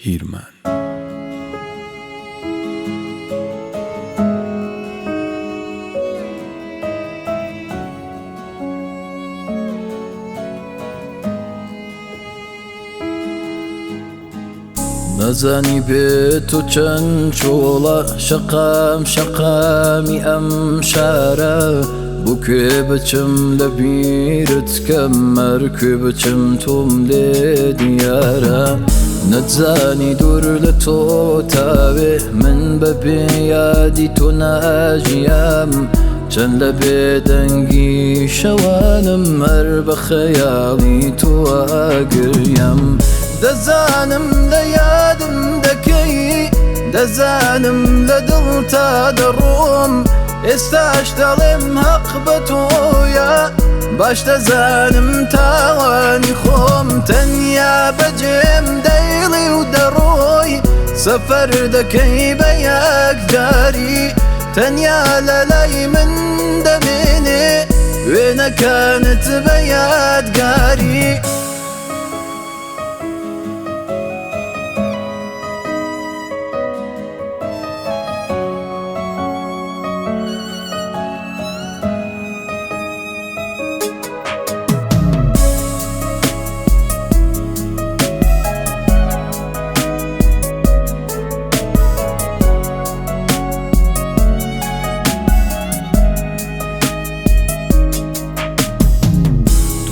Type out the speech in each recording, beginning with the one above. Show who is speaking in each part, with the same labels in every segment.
Speaker 1: هیرمان. نزانی بێت و چەند چۆڵە شەقامی ئەم شارە بۆ کوێ بچم لە بیرت کەم مەرکوێ بچم تۆم لێ دیارە نەتزانی دوور لە تۆ تاوێ من بەبێ یادی تۆ ناژیام چەند لە بێدەنگی شەوانم هەر بە خەیاڵی تۆ ئاگریم دەزانم لە یادم دەکەی دەزانم لە دڵ تا دەڕۆم ئێستاش دەڵێم حەق بە تۆیە باش دەزانم تاوانی خۆم تەنیا بەجێم دەیڵی و دەڕۆی سەفەر دەکەی بە یەکجاری تەنیا لە لای من دەمێنێ وێنەکانت بە یادگاری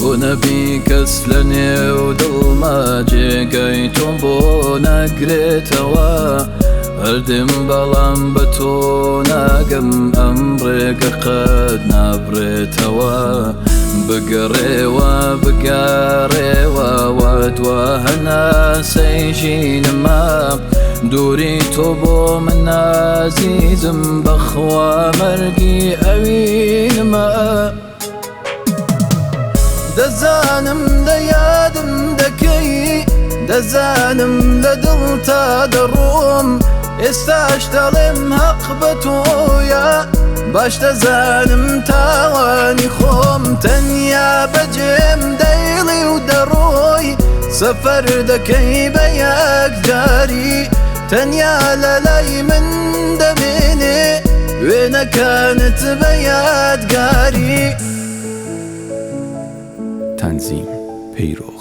Speaker 1: تۆ نەبی کەس لە نێو دڵما جێگەی تۆم بۆ نەگرێتەوە هەردێم بەڵام بە تۆ ناگەم ئەم ڕێگە قەت نابڕێتەوە بگەڕێوە بگەڕێوە وا دووە هەناسەی ژینما دووری تۆ بۆ من ئازیزم بەخوا مەرگی ئەوینمە دەزانم لە یادم دەکەی دەزانم لە دڵ تا دەڕۆم ئێستاش دەڵێم حەق بە تۆیە باش دەزانم تاوانی خۆم تەنیا بەجێم دەیڵی و دەڕۆی سەفەر دەکەی بە یەکجاری تەنیا لە لای من دەمێنێ وێنەکانت بە یادگاری تنظیم پیرو